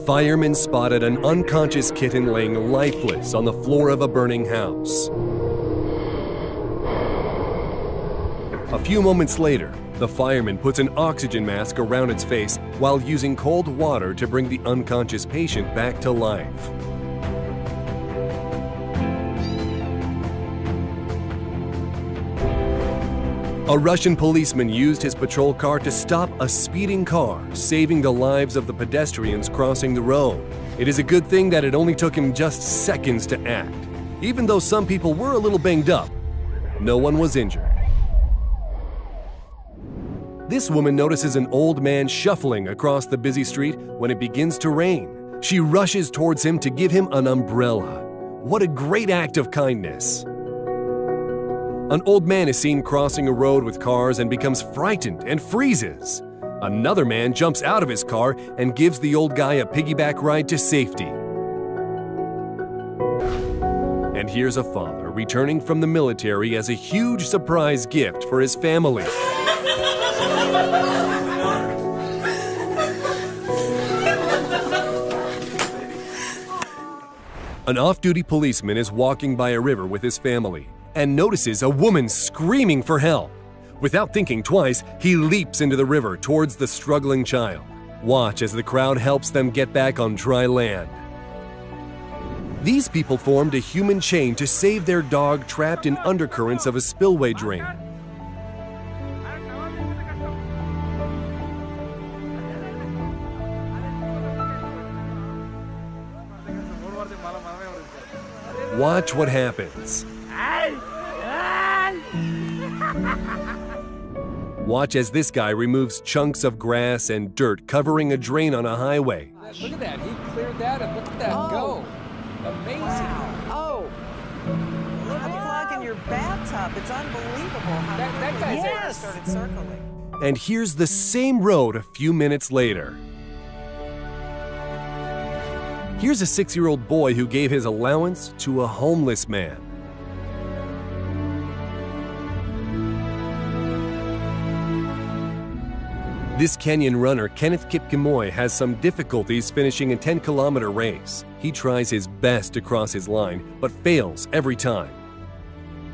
Firemen spotted an unconscious kitten laying lifeless on the floor of a burning house. A few moments later, the fireman puts an oxygen mask around its face while using cold water to bring the unconscious patient back to life. A Russian policeman used his patrol car to stop a speeding car, saving the lives of the pedestrians crossing the road. It is a good thing that it only took him just seconds to act. Even though some people were a little banged up, no one was injured. This woman notices an old man shuffling across the busy street when it begins to rain. She rushes towards him to give him an umbrella. What a great act of kindness! An old man is seen crossing a road with cars and becomes frightened and freezes. Another man jumps out of his car and gives the old guy a piggyback ride to safety. And here's a father returning from the military as a huge surprise gift for his family. An off-duty policeman is walking by a river with his family and notices a woman screaming for help. Without thinking twice, he leaps into the river towards the struggling child. Watch as the crowd helps them get back on dry land. These people formed a human chain to save their dog trapped in undercurrents of a spillway drain. Watch what happens. Watch as this guy removes chunks of grass and dirt covering a drain on a highway. Look at that, he cleared that and look at that go. Amazing. Wow. Oh, look at the clock in your bathtub. It's unbelievable how that guy's yes. started circling. And here's the same road a few minutes later. Here's a 6-year-old boy who gave his allowance to a homeless man. This Kenyan runner, Kenneth Kipkemoi, has some difficulties finishing a 10-kilometer race. He tries his best to cross his line, but fails every time.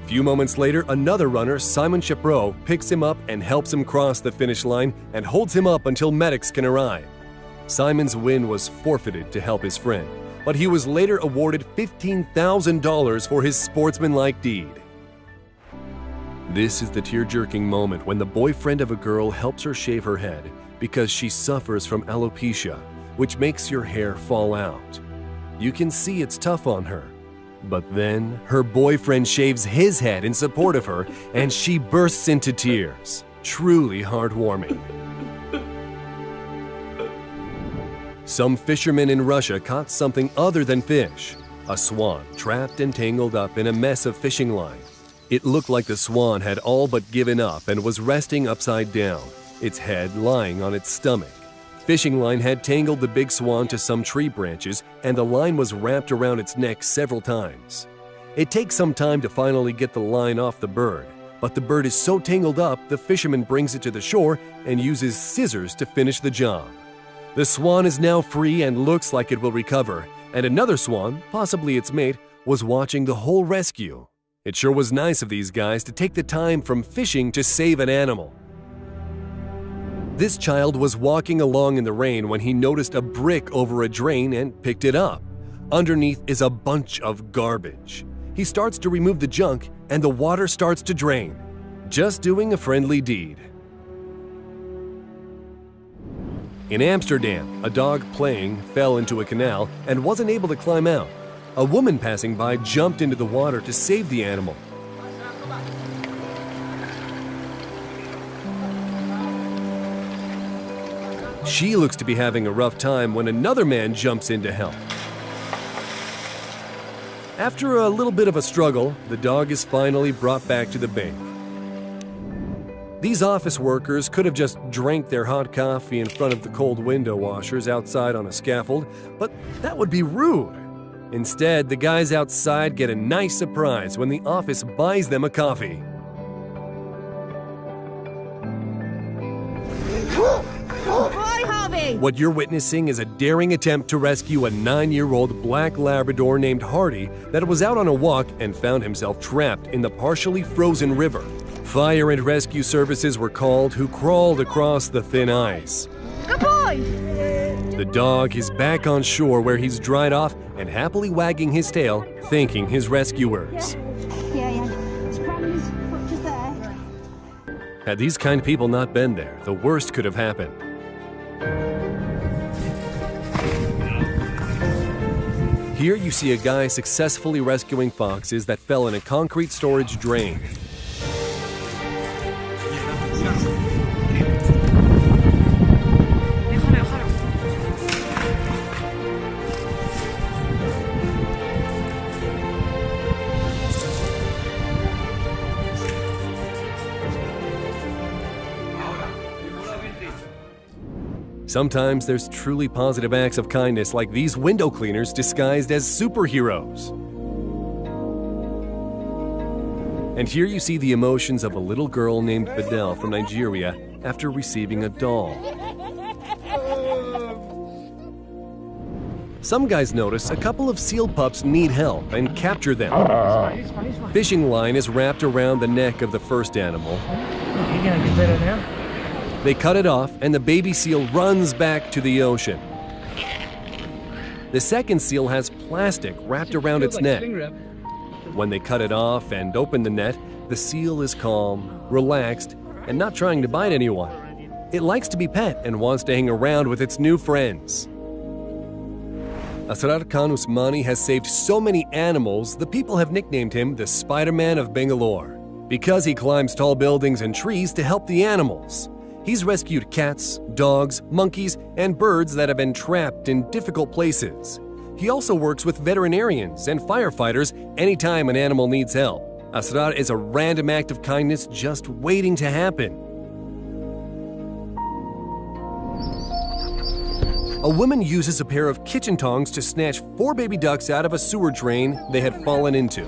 A few moments later, another runner, Simon Chapro, picks him up and helps him cross the finish line and holds him up until medics can arrive. Simon's win was forfeited to help his friend, but he was later awarded $15,000 for his sportsmanlike deed. This is the tear-jerking moment when the boyfriend of a girl helps her shave her head because she suffers from alopecia, which makes your hair fall out. You can see it's tough on her, but then her boyfriend shaves his head in support of her and she bursts into tears. Truly heartwarming. Some fishermen in Russia caught something other than fish, a swan trapped and tangled up in a mess of fishing line. It looked like the swan had all but given up and was resting upside down, its head lying on its stomach. Fishing line had tangled the big swan to some tree branches, and the line was wrapped around its neck several times. It takes some time to finally get the line off the bird, but the bird is so tangled up, the fisherman brings it to the shore and uses scissors to finish the job. The swan is now free and looks like it will recover, and another swan, possibly its mate, was watching the whole rescue. It sure was nice of these guys to take the time from fishing to save an animal. This child was walking along in the rain when he noticed a brick over a drain and picked it up. Underneath is a bunch of garbage. He starts to remove the junk and the water starts to drain. Just doing a friendly deed. In Amsterdam, a dog playing fell into a canal and wasn't able to climb out. A woman passing by jumped into the water to save the animal. She looks to be having a rough time when another man jumps in to help. After a little bit of a struggle, the dog is finally brought back to the bank. These office workers could have just drank their hot coffee in front of the cold window washers outside on a scaffold, but that would be rude. Instead, the guys outside get a nice surprise when the office buys them a coffee. Hi, Harvey! What you're witnessing is a daring attempt to rescue a 9-year-old black Labrador named Hardy that was out on a walk and found himself trapped in the partially frozen river. Fire and rescue services were called, who crawled across the thin ice. Good boy! The dog is back on shore where he's dried off and happily wagging his tail, thanking his rescuers. Yeah. Just proud his foot just there. Had these kind people not been there, the worst could have happened. Here you see a guy successfully rescuing foxes that fell in a concrete storage drain. Sometimes there's truly positive acts of kindness like these window cleaners disguised as superheroes. And here you see the emotions of a little girl named Bedell from Nigeria after receiving a doll. Some guys notice a couple of seal pups need help and capture them. Fishing line is wrapped around the neck of the first animal. You gonna get better now? They cut it off, and the baby seal runs back to the ocean. The second seal has plastic wrapped around its neck. When they cut it off and open the net, the seal is calm, relaxed, and not trying to bite anyone. It likes to be pet and wants to hang around with its new friends. Asrar Khan Usmani has saved so many animals, the people have nicknamed him the Spider-Man of Bangalore, because he climbs tall buildings and trees to help the animals. He's rescued cats, dogs, monkeys, and birds that have been trapped in difficult places. He also works with veterinarians and firefighters anytime an animal needs help. Asrar is a random act of kindness just waiting to happen. A woman uses a pair of kitchen tongs to snatch 4 baby ducks out of a sewer drain they had fallen into.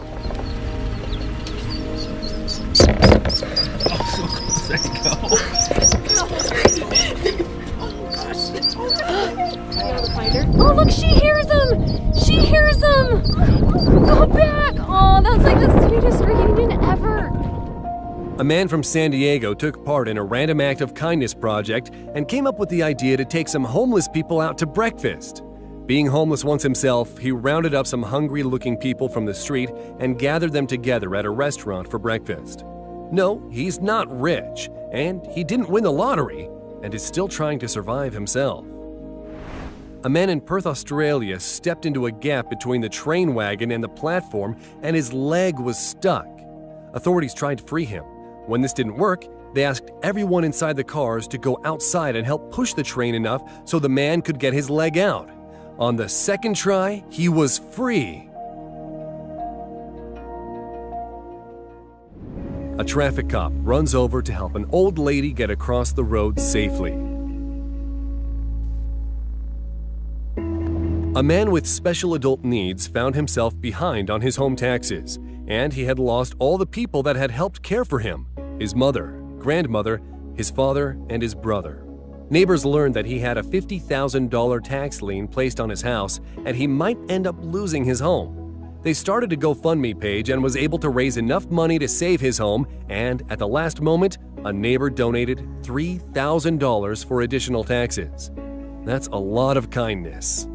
Oh, look, she hears him! She hears him! Go back! Oh, that's like the sweetest reunion ever! A man from San Diego took part in a random act of kindness project and came up with the idea to take some homeless people out to breakfast. Being homeless once himself, he rounded up some hungry-looking people from the street and gathered them together at a restaurant for breakfast. No, he's not rich, and he didn't win the lottery, and is still trying to survive himself. A man in Perth, Australia stepped into a gap between the train wagon and the platform, and his leg was stuck. Authorities tried to free him. When this didn't work, they asked everyone inside the cars to go outside and help push the train enough so the man could get his leg out. On the second try, he was free. A traffic cop runs over to help an old lady get across the road safely. A man with special adult needs found himself behind on his home taxes, and he had lost all the people that had helped care for him: his mother, grandmother, his father, and his brother. Neighbors learned that he had a $50,000 tax lien placed on his house, and he might end up losing his home. They started a GoFundMe page and was able to raise enough money to save his home, and at the last moment, a neighbor donated $3,000 for additional taxes. That's a lot of kindness.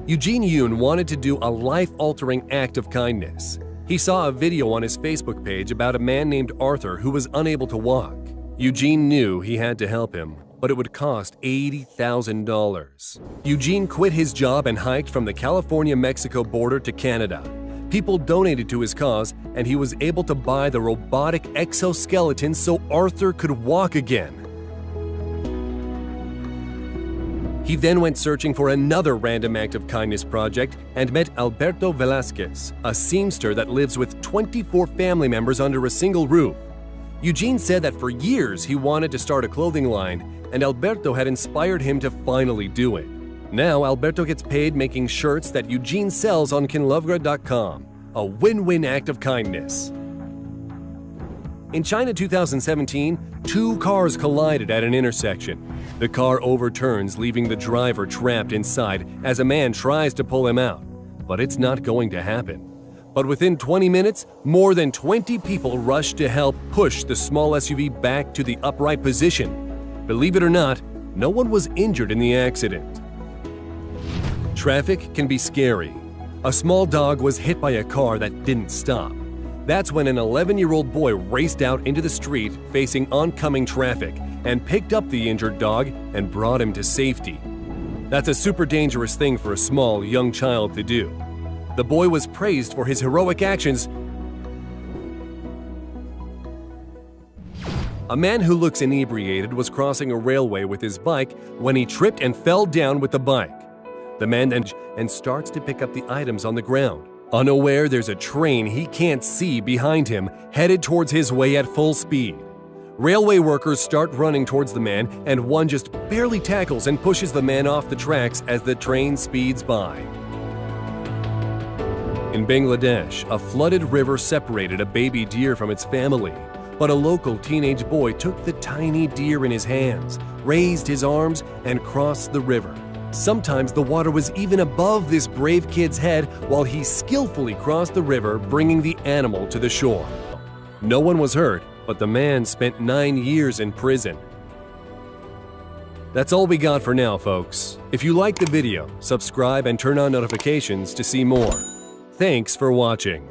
Eugene Yoon wanted to do a life-altering act of kindness. He saw a video on his Facebook page about a man named Arthur who was unable to walk. Eugene knew he had to help him, but it would cost $80,000. Eugene quit his job and hiked from the California-Mexico border to Canada. People donated to his cause, and he was able to buy the robotic exoskeleton so Arthur could walk again. He then went searching for another random act of kindness project and met Alberto Velasquez, a seamster that lives with 24 family members under a single roof. Eugene said that for years he wanted to start a clothing line, and Alberto had inspired him to finally do it. Now Alberto gets paid making shirts that Eugene sells on kinlovgrad.com, a win-win act of kindness. In China 2017, 2 cars collided at an intersection. The car overturns, leaving the driver trapped inside as a man tries to pull him out. But it's not going to happen. But within 20 minutes, more than 20 people rushed to help push the small SUV back to the upright position. Believe it or not, no one was injured in the accident. Traffic can be scary. A small dog was hit by a car that didn't stop. That's when an 11-year-old boy raced out into the street facing oncoming traffic and picked up the injured dog and brought him to safety. That's a super dangerous thing for a small, young child to do. The boy was praised for his heroic actions. A man who looks inebriated was crossing a railway with his bike when he tripped and fell down with the bike. The man then starts to pick up the items on the ground. Unaware there's a train he can't see behind him, headed towards his way at full speed. Railway workers start running towards the man, and one just barely tackles and pushes the man off the tracks as the train speeds by. In Bangladesh, a flooded river separated a baby deer from its family, but a local teenage boy took the tiny deer in his hands, raised his arms, and crossed the river. Sometimes the water was even above this brave kid's head while he skillfully crossed the river, bringing the animal to the shore. No one was hurt, but the man spent 9 years in prison. That's all we got for now, folks. If you liked the video, subscribe and turn on notifications to see more. Thanks for watching.